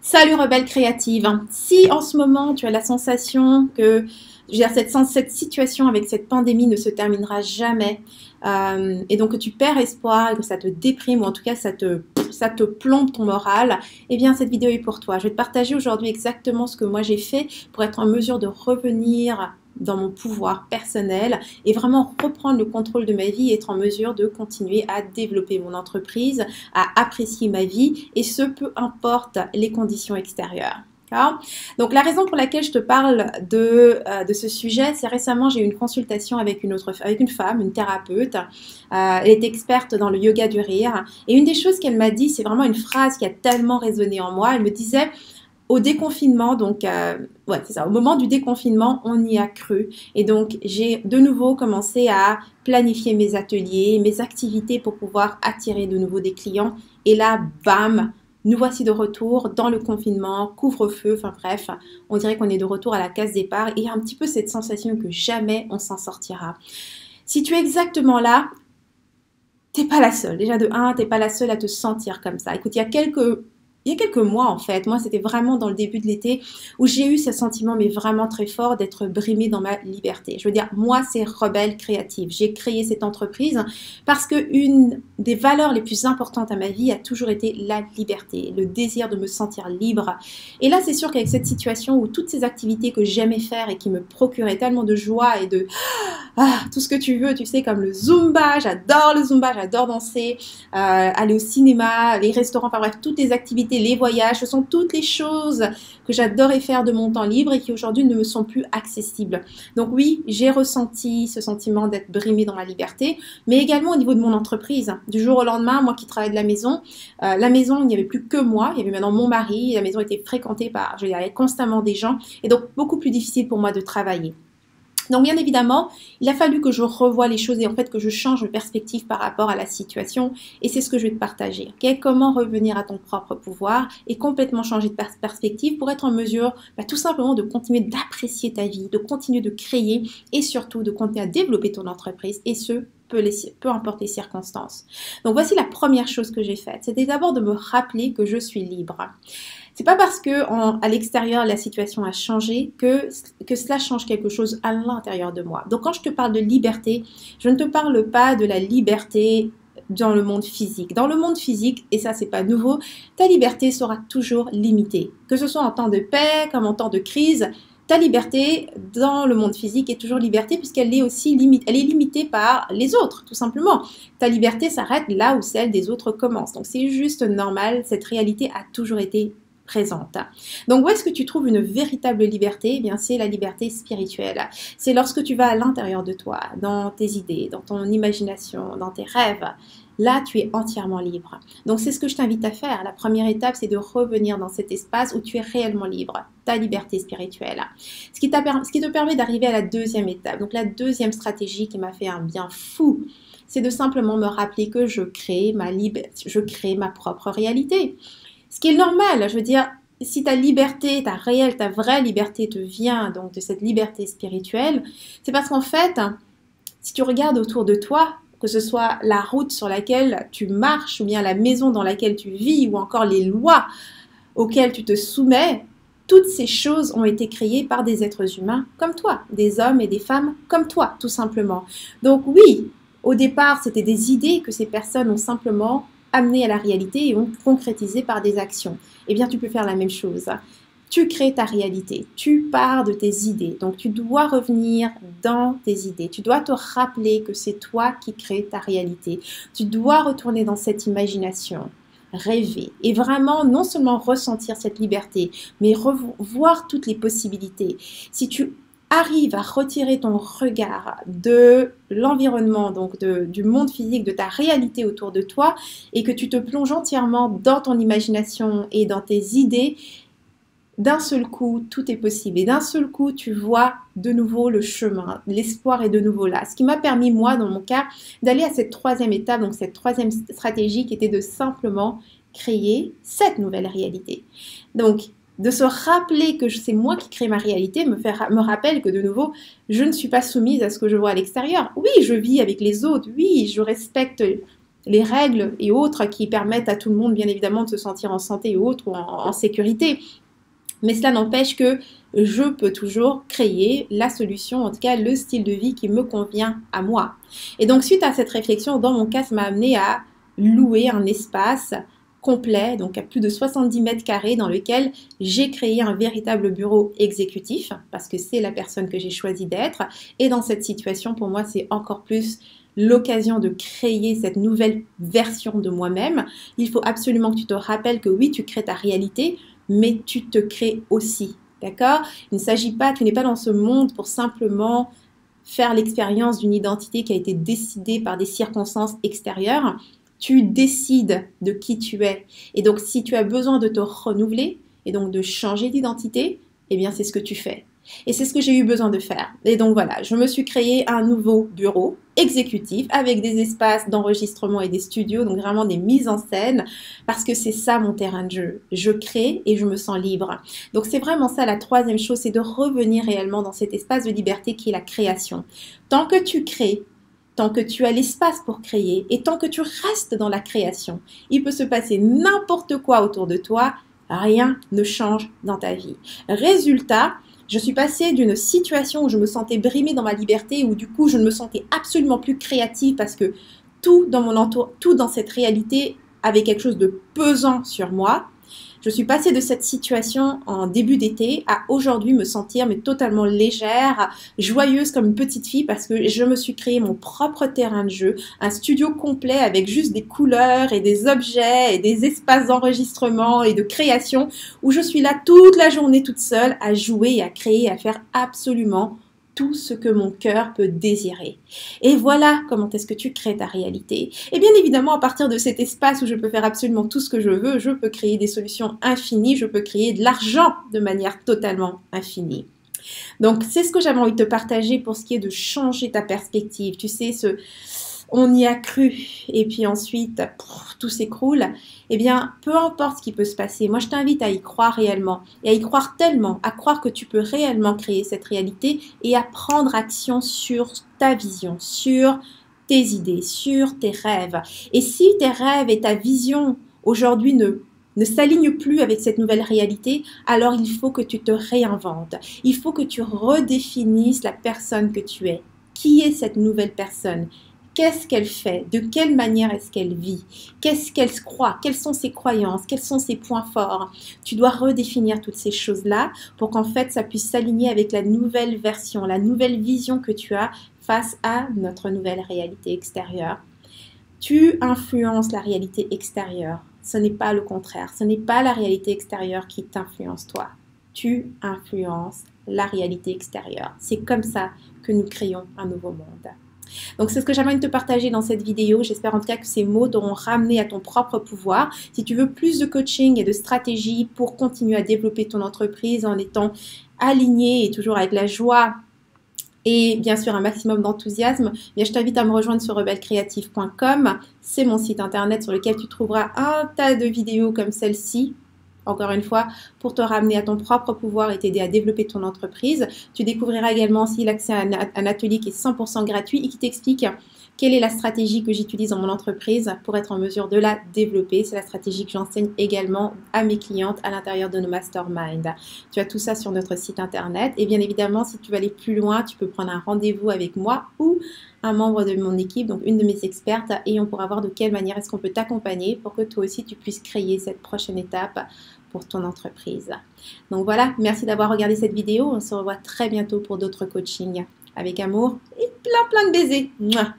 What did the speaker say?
Salut rebelle créative. Si en ce moment tu as la sensation que cette situation avec cette pandémie ne se terminera jamais et donc que tu perds espoir, que ça te déprime ou en tout cas ça te plombe ton moral, eh bien cette vidéo est pour toi. Je vais te partager aujourd'hui exactement ce que moi j'ai fait pour être en mesure de revenir dans mon pouvoir personnel et vraiment reprendre le contrôle de ma vie et être en mesure de continuer à développer mon entreprise, à apprécier ma vie et ce peu importe les conditions extérieures. Donc la raison pour laquelle je te parle de ce sujet, c'est récemment j'ai eu une consultation avec une femme, une thérapeute. Elle est experte dans le yoga du rire et une des choses qu'elle m'a dit, c'est vraiment une phrase qui a tellement résonné en moi. Elle me disait au déconfinement, donc ouais c'est ça, au moment du déconfinement, on y a cru et donc j'ai de nouveau commencé à planifier mes ateliers, mes activités pour pouvoir attirer de nouveau des clients et là, bam, nous voici de retour dans le confinement, couvre-feu, enfin bref, on dirait qu'on est de retour à la case départ et un petit peu cette sensation que jamais on s'en sortira. Si tu es exactement là, t'es pas la seule. Déjà de 1, t'es pas la seule à te sentir comme ça. Écoute, il y a quelques mois en fait, moi c'était vraiment dans le début de l'été où j'ai eu ce sentiment mais vraiment très fort d'être brimée dans ma liberté. Je veux dire, moi c'est rebelle créative. J'ai créé cette entreprise parce que une des valeurs les plus importantes à ma vie a toujours été la liberté, le désir de me sentir libre. Et là c'est sûr qu'avec cette situation où toutes ces activités que j'aimais faire et qui me procuraient tellement de joie et de tout ce que tu veux, tu sais, comme le Zumba, j'adore danser, aller au cinéma, les restaurants, enfin bref, toutes les activités, les voyages, ce sont toutes les choses que j'adorais faire de mon temps libre et qui aujourd'hui ne me sont plus accessibles. Donc oui, j'ai ressenti ce sentiment d'être brimée dans ma liberté, mais également au niveau de mon entreprise. Du jour au lendemain, moi qui travaille de la maison, il n'y avait plus que moi, il y avait maintenant mon mari, la maison était fréquentée par, je dirais, constamment des gens et donc beaucoup plus difficile pour moi de travailler. Donc bien évidemment, il a fallu que je revoie les choses et en fait que je change de perspective par rapport à la situation et c'est ce que je vais te partager. Okay? Comment revenir à ton propre pouvoir et complètement changer de perspective pour être en mesure tout simplement de continuer d'apprécier ta vie, de continuer de créer et surtout de continuer à développer ton entreprise et ce, peu importe les circonstances. Donc voici la première chose que j'ai faite. C'était d'abord de me rappeler que je suis libre. C'est pas parce que à l'extérieur la situation a changé que cela change quelque chose à l'intérieur de moi. Donc quand je te parle de liberté, je ne te parle pas de la liberté dans le monde physique. Dans le monde physique, et ça c'est pas nouveau, ta liberté sera toujours limitée. Que ce soit en temps de paix comme en temps de crise, ta liberté dans le monde physique est toujours liberté puisqu'elle est aussi limitée par les autres, tout simplement. Ta liberté s'arrête là où celle des autres commence. Donc c'est juste normal, cette réalité a toujours été présente. Donc où est-ce que tu trouves une véritable liberté? Eh bien c'est la liberté spirituelle. C'est lorsque tu vas à l'intérieur de toi, dans tes idées, dans ton imagination, dans tes rêves. Là, tu es entièrement libre. Donc, c'est ce que je t'invite à faire. La première étape, c'est de revenir dans cet espace où tu es réellement libre, ta liberté spirituelle. Ce qui te permet d'arriver à la deuxième étape. Donc, la deuxième stratégie qui m'a fait un bien fou, c'est de simplement me rappeler que je crée ma propre réalité. Ce qui est normal, je veux dire, si ta liberté, ta vraie liberté te vient donc de cette liberté spirituelle, c'est parce qu'en fait, si tu regardes autour de toi, que ce soit la route sur laquelle tu marches ou bien la maison dans laquelle tu vis ou encore les lois auxquelles tu te soumets, toutes ces choses ont été créées par des êtres humains comme toi, des hommes et des femmes comme toi, tout simplement. Donc oui, au départ, c'était des idées que ces personnes ont simplement amenées à la réalité et ont concrétisé par des actions. Eh bien, tu peux faire la même chose. Tu crées ta réalité, tu pars de tes idées, donc tu dois revenir dans tes idées, tu dois te rappeler que c'est toi qui crées ta réalité, tu dois retourner dans cette imagination, rêver et vraiment non seulement ressentir cette liberté, mais voir toutes les possibilités. Si tu arrives à retirer ton regard de l'environnement, donc du monde physique, de ta réalité autour de toi et que tu te plonges entièrement dans ton imagination et dans tes idées, d'un seul coup, tout est possible. Et d'un seul coup, tu vois de nouveau le chemin. L'espoir est de nouveau là. Ce qui m'a permis, moi, dans mon cas, d'aller à cette troisième étape, donc cette troisième stratégie qui était de simplement créer cette nouvelle réalité. Donc, de se rappeler que c'est moi qui crée ma réalité me rappelle que de nouveau, je ne suis pas soumise à ce que je vois à l'extérieur. Oui, je vis avec les autres. Oui, je respecte les règles et autres qui permettent à tout le monde, bien évidemment, de se sentir en santé et autres, ou en sécurité. Mais cela n'empêche que je peux toujours créer la solution, en tout cas le style de vie qui me convient à moi. Et donc, suite à cette réflexion, dans mon cas, ça m'a amené à louer un espace complet, donc à plus de 70 mètres carrés, dans lequel j'ai créé un véritable bureau exécutif, parce que c'est la personne que j'ai choisi d'être. Et dans cette situation, pour moi, c'est encore plus l'occasion de créer cette nouvelle version de moi-même. Il faut absolument que tu te rappelles que oui, tu crées ta réalité, mais tu te crées aussi, d'accord? Il ne s'agit pas, tu n'es pas dans ce monde pour simplement faire l'expérience d'une identité qui a été décidée par des circonstances extérieures. Tu décides de qui tu es. Et donc, si tu as besoin de te renouveler et donc de changer d'identité, eh bien, c'est ce que tu fais. Et c'est ce que j'ai eu besoin de faire. Et donc voilà, je me suis créé un nouveau bureau exécutif avec des espaces d'enregistrement et des studios, donc vraiment des mises en scène, parce que c'est ça mon terrain de jeu. Je crée et je me sens libre. Donc c'est vraiment ça la troisième chose, c'est de revenir réellement dans cet espace de liberté qui est la création. Tant que tu crées, tant que tu as l'espace pour créer et tant que tu restes dans la création, il peut se passer n'importe quoi autour de toi, rien ne change dans ta vie. Résultat, je suis passée d'une situation où je me sentais brimée dans ma liberté, où du coup je ne me sentais absolument plus créative parce que tout dans cette réalité avait quelque chose de pesant sur moi. Je suis passée de cette situation en début d'été à aujourd'hui me sentir mais totalement légère, joyeuse comme une petite fille parce que je me suis créé mon propre terrain de jeu, un studio complet avec juste des couleurs et des objets et des espaces d'enregistrement et de création où je suis là toute la journée toute seule à jouer et à créer, à faire absolument tout ce que mon cœur peut désirer. Et voilà comment est-ce que tu crées ta réalité. Et bien évidemment, à partir de cet espace où je peux faire absolument tout ce que je veux, je peux créer des solutions infinies, je peux créer de l'argent de manière totalement infinie. Donc, c'est ce que j'avais envie de te partager pour ce qui est de changer ta perspective. Tu sais, on y a cru et puis ensuite tout s'écroule. Eh bien, peu importe ce qui peut se passer, moi je t'invite à y croire réellement et à y croire tellement, à croire que tu peux réellement créer cette réalité et à prendre action sur ta vision, sur tes idées, sur tes rêves. Et si tes rêves et ta vision aujourd'hui ne s'alignent plus avec cette nouvelle réalité, alors il faut que tu te réinventes. Il faut que tu redéfinisses la personne que tu es. Qui est cette nouvelle personne ? Qu'est-ce qu'elle fait? De quelle manière est-ce qu'elle vit? Qu'est-ce qu'elle croit? Quelles sont ses croyances? Quels sont ses points forts? Tu dois redéfinir toutes ces choses-là pour qu'en fait, ça puisse s'aligner avec la nouvelle version, la nouvelle vision que tu as face à notre nouvelle réalité extérieure. Tu influences la réalité extérieure. Ce n'est pas le contraire. Ce n'est pas la réalité extérieure qui t'influence toi. Tu influences la réalité extérieure. C'est comme ça que nous créons un nouveau monde. Donc, c'est ce que j'aimerais te partager dans cette vidéo. J'espère en tout cas que ces mots t'auront ramené à ton propre pouvoir. Si tu veux plus de coaching et de stratégie pour continuer à développer ton entreprise en étant aligné et toujours avec la joie et bien sûr un maximum d'enthousiasme, je t'invite à me rejoindre sur rebellecreative.com. C'est mon site internet sur lequel tu trouveras un tas de vidéos comme celle-ci. Encore une fois, pour te ramener à ton propre pouvoir et t'aider à développer ton entreprise. Tu découvriras également aussi l'accès à un atelier qui est 100% gratuit et qui t'explique quelle est la stratégie que j'utilise dans mon entreprise pour être en mesure de la développer. C'est la stratégie que j'enseigne également à mes clientes à l'intérieur de nos masterminds. Tu as tout ça sur notre site internet. Et bien évidemment, si tu veux aller plus loin, tu peux prendre un rendez-vous avec moi ou un membre de mon équipe, donc une de mes expertes, et on pourra voir de quelle manière est-ce qu'on peut t'accompagner pour que toi aussi tu puisses créer cette prochaine étape pour ton entreprise. Donc voilà, merci d'avoir regardé cette vidéo. On se revoit très bientôt pour d'autres coachings. Avec amour et plein de baisers. Mouah.